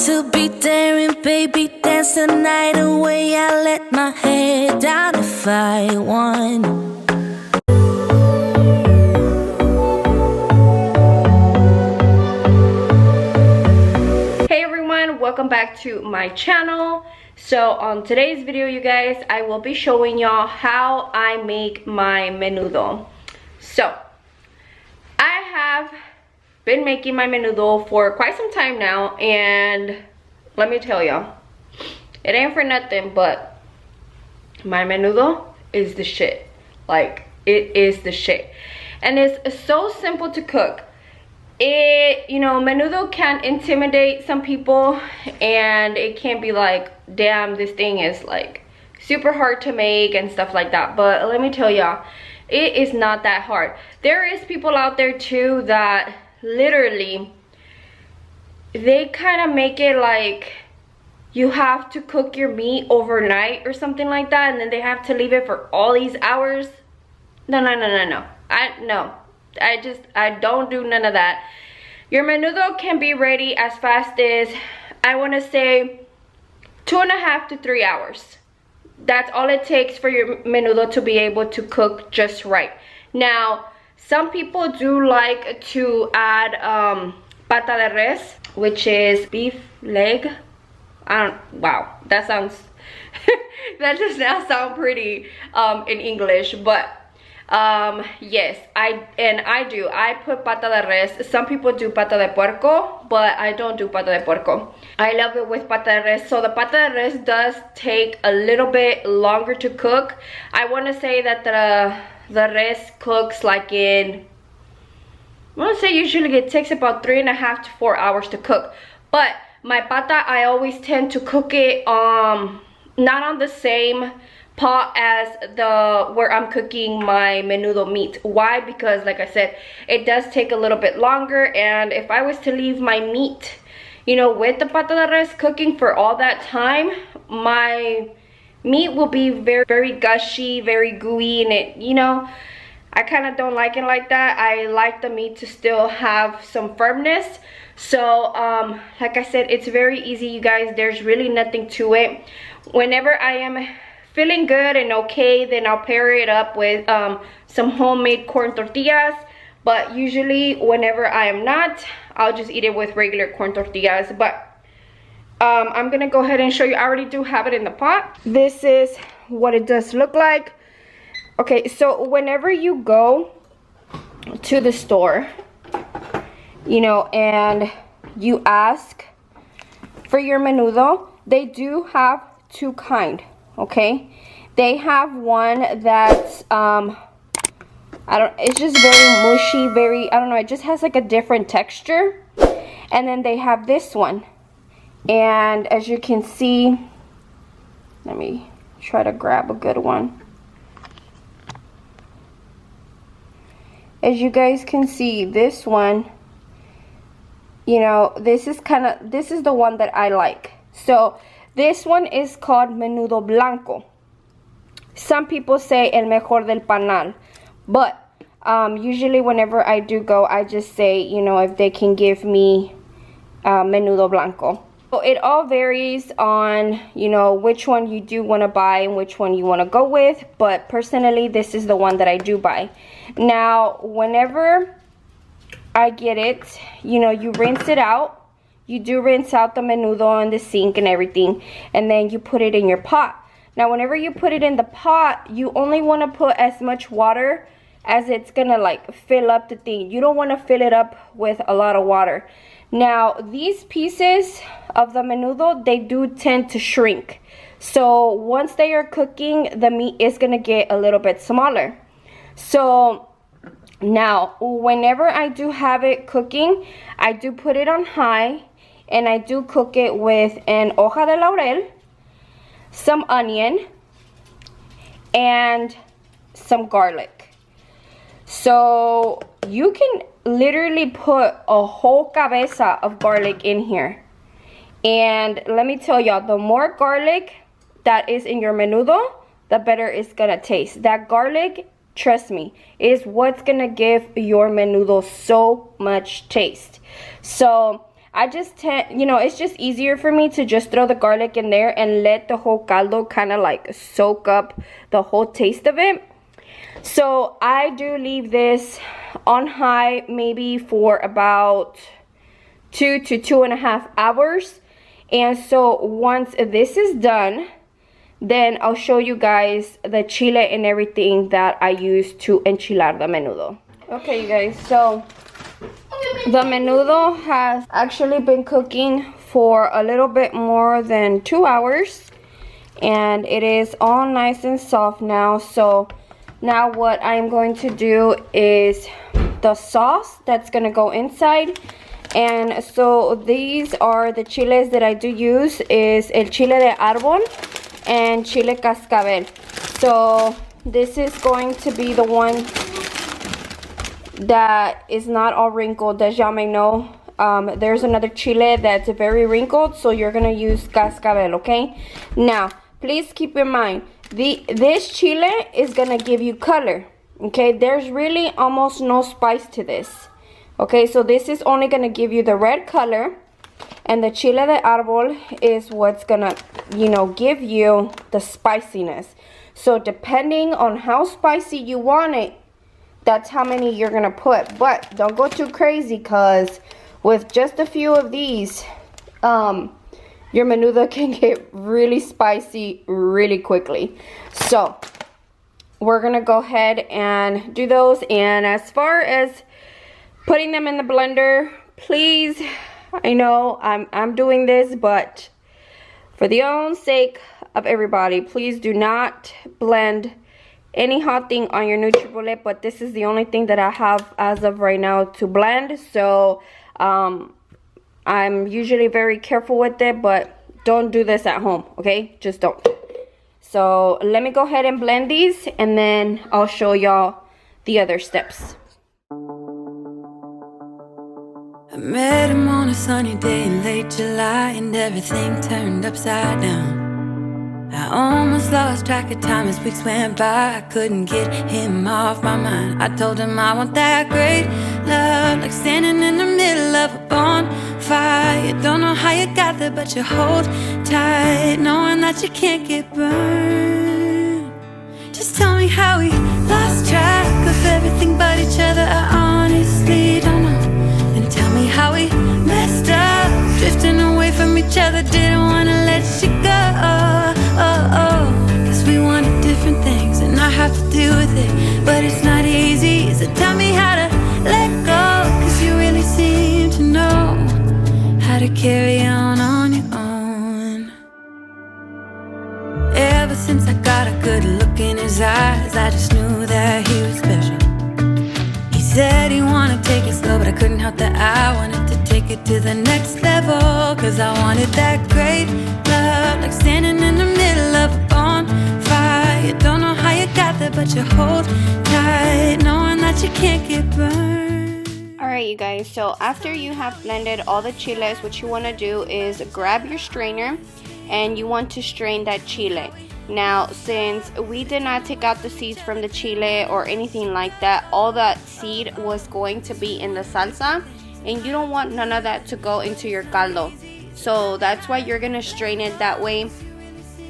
to be daring, baby, dance the night away. I let my hair down if I want. Hey everyone, welcome back to my channel. So on today's video, you guys, I will be showing y'all how I make my menudo. So I have been making my menudo for quite some time now, and let me tell y'all, it ain't for nothing, but my menudo is the shit. Like, it is the shit, and it's so simple to cook. Menudo can intimidate some people, and it can be like, damn, this thing is like super hard to make and stuff like that. But let me tell y'all, it is not that hard. There is people out there too that literally, they kind of make it like you have to cook your meat overnight or something like that, and then they have to leave it for all these hours. No. I don't do none of that. Your menudo can be ready as fast as, I want to say, 2.5 to 3 hours. That's all it takes for your menudo to be able to cook just right. Now, some people do like to add pata de res, which is beef leg. Wow, that sounds that does not sound pretty in English, but yes, I put pata de res. Some people do pata de puerco, but I don't do pata de puerco. I love it with pata de res. So the pata de res does take a little bit longer to cook. I want to say that the res cooks like in, I want to say usually it takes about 3.5 to 4 hours to cook. But my pata, I always tend to cook it not on the same pot as where I'm cooking my menudo meat. Why? Because like I said, it does take a little bit longer, and if I was to leave my meat, with the pata de res cooking for all that time, my meat will be very, very gushy, very gooey, and it, I kind of don't like it like that. I like the meat to still have some firmness. So like I said, it's very easy, you guys. There's really nothing to it. Whenever I am feeling good and okay, then I'll pair it up with some homemade corn tortillas. But usually whenever I am not, I'll just eat it with regular corn tortillas. But I'm gonna go ahead and show you. I already do have it in the pot. This is what it does look like. Okay, so whenever you go to the store, and you ask for your menudo, they do have two kind. Okay, they have one that's it's just very mushy, I don't know, it just has like a different texture. And then they have this one, and as you can see, let me try to grab a good one. As you guys can see, this one, this is the one that I like. So this one is called menudo blanco. Some people say el mejor del panal, but usually whenever I do go, I just say, if they can give me menudo blanco. So it all varies on, which one you do want to buy and which one you want to go with. But personally, this is the one that I do buy. Now, whenever I get it, you rinse it out. You do rinse out the menudo in the sink and everything, and then you put it in your pot. Now, whenever you put it in the pot, you only want to put as much water as it's gonna like fill up the thing. You don't want to fill it up with a lot of water. Now, these pieces of the menudo, they do tend to shrink. So once they are cooking, the meat is gonna get a little bit smaller. So now, whenever I do have it cooking, I do put it on high, and I do cook it with an hoja de laurel, some onion, and some garlic. So you can literally put a whole cabeza of garlic in here. And let me tell y'all, the more garlic that is in your menudo, the better it's gonna taste. That garlic, trust me, is what's gonna give your menudo so much taste. So I just tend, it's just easier for me to just throw the garlic in there and let the whole caldo kind of like soak up the whole taste of it. So I do leave this on high maybe for about 2 to 2.5 hours. And so once this is done, then I'll show you guys the chile and everything that I use to enchilar the menudo. Okay, you guys, so the menudo has actually been cooking for a little bit more than 2 hours. And it is all nice and soft now. So now what I'm going to do is the sauce that's going to go inside. And so these are the chiles that I do use, is el chile de árbol and chile cascabel. So this is going to be the one that is not all wrinkled, as y'all may know. There's another chile that's very wrinkled, so you're gonna use cascabel, okay? Now please keep in mind, this chile is gonna give you color, okay? There's really almost no spice to this, okay? So this is only gonna give you the red color, and the chile de árbol is what's gonna, give you the spiciness. So depending on how spicy you want it, that's how many you're gonna put. But don't go too crazy, because with just a few of these, your menudo can get really spicy really quickly. So we're gonna go ahead and do those. And as far as putting them in the blender, please, I know I'm doing this, but for the own sake of everybody, please do not blend any hot thing on your NutriBullet. But this is the only thing that I have as of right now to blend. So I'm usually very careful with it, but don't do this at home, okay? Just don't. So let me go ahead and blend these, and then I'll show y'all the other steps. I met him on a sunny day in late July, and everything turned upside down. I almost lost track of time as weeks went by. I couldn't get him off my mind. I told him I want that great love, like standing in the middle of a bonfire. You don't know how you got there, but you hold tight, knowing that you can't get burned. Just tell me how we lost track of everything but each other. I honestly don't know. Tell me how we messed up, drifting away from each other. Didn't wanna let you go, cause we wanted different things, and I have to deal with it, but it's not easy. So tell me how to let go, cause you really seem to know how to carry on your own. Ever since I got a good look in his eyes, I just knew that he was special. Said he wanted to take it slow, but I couldn't help that I wanted to take it to the next level. Cause I wanted that great love, like standing in the middle of a bonfire. You don't know how you got there, but you hold tight, knowing that you can't get burned. Alright, you guys, so after you have blended all the chiles, what you want to do is grab your strainer, and you want to strain that chile. Now, since we did not take out the seeds from the chile or anything like that, all that seed was going to be in the salsa, and you don't want none of that to go into your caldo. So that's why you're going to strain it that way.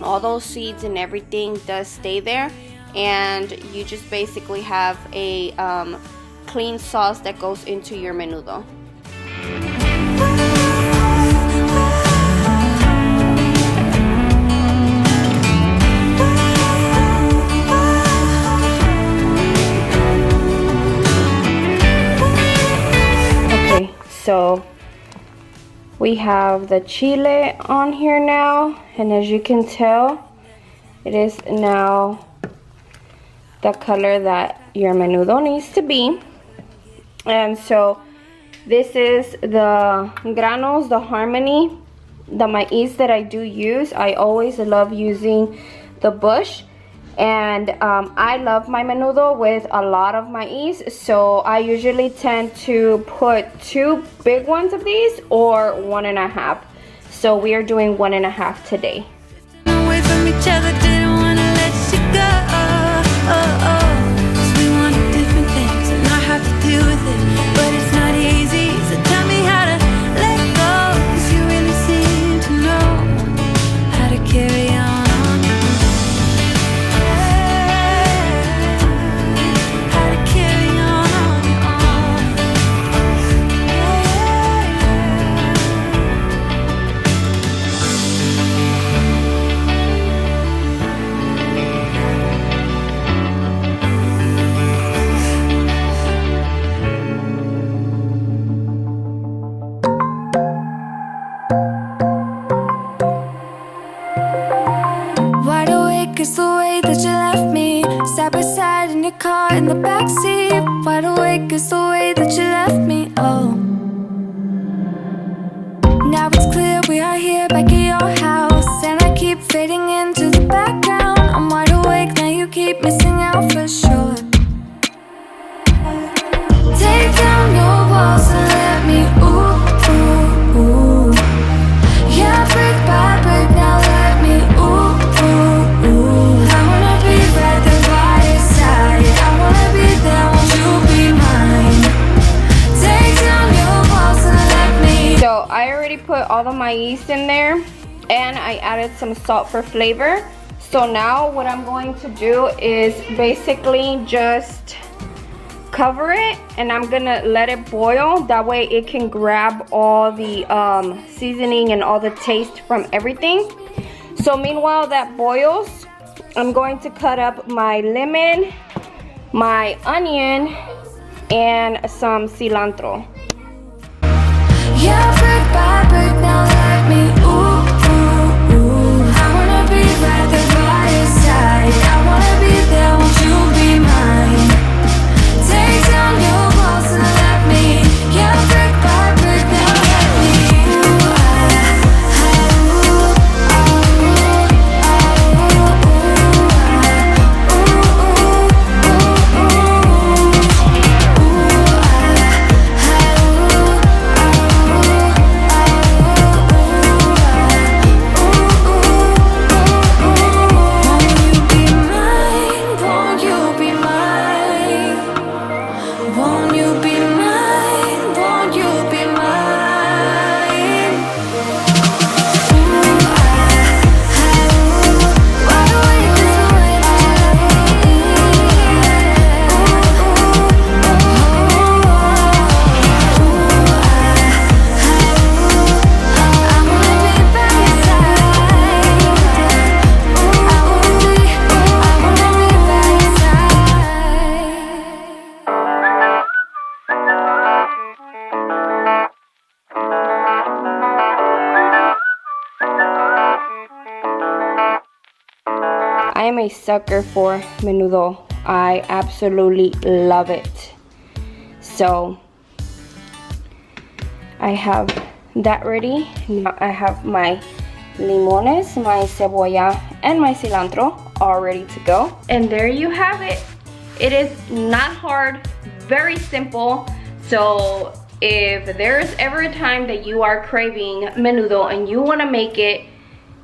All those seeds and everything does stay there, and you just basically have a clean sauce that goes into your menudo. So we have the chile on here now, and as you can tell, it is now the color that your menudo needs to be. And so this is the granos, the harmony, the maize that I do use. I always love using the bush. And I love my menudo with a lot of maize, so I usually tend to put 2 big ones of these or 1.5. So we are doing 1.5 today. Away from each other, didn't wanna let you go. Cause we wanted different things, and I have to deal with it, but it's not easy. So tell me how to let go, day that you left me, oh. Now it's clear we are here back at your house, and I keep fading into the background. I'm wide awake, now you keep missing out for sure. Take down your walls and let me, ooh, ooh, ooh. Yeah, brick by brick, now let me, ooh, ooh, ooh. I wanna be right there by your side. I wanna be there, won't you be mine? Take down your walls and let me. So I already put all the maize in there, and I added some salt for flavor. So now what I'm going to do is basically just cover it, and I'm gonna let it boil. That way it can grab all the seasoning and all the taste from everything. So meanwhile that boils, I'm going to cut up my lemon, my onion, and some cilantro. Yeah, brick by brick, now let me, ooh, ooh, ooh. I wanna be right there by your side. I wanna be there, won't you be mine? Take down your walls and let me. Yeah, brick by brick, now let me. Ooh, won't you be mine? Won't you be mine? Ooh, wide awake is the way that you left me. I wanna be by your side. I wanna be by your side. I am a sucker for menudo. I absolutely love it. So I have that ready. Now I have my limones, my cebolla, and my cilantro all ready to go. And there you have it. It is not hard, very simple. So if there's ever a time that you are craving menudo and you want to make it,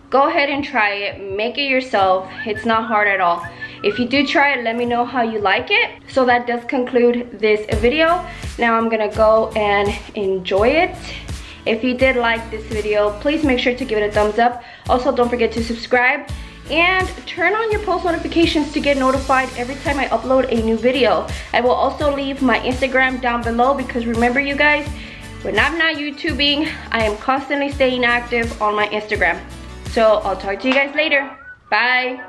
go ahead and try it. Make it yourself. It's not hard at all. If you do try it, let me know how you like it. So that does conclude this video. Now I'm gonna go and enjoy it. If you did like this video, please make sure to give it a thumbs up. Also, don't forget to subscribe and turn on your post notifications to get notified every time I upload a new video. I will also leave my Instagram down below, because remember you guys, when I'm not YouTubing, I am constantly staying active on my Instagram. So I'll talk to you guys later. Bye.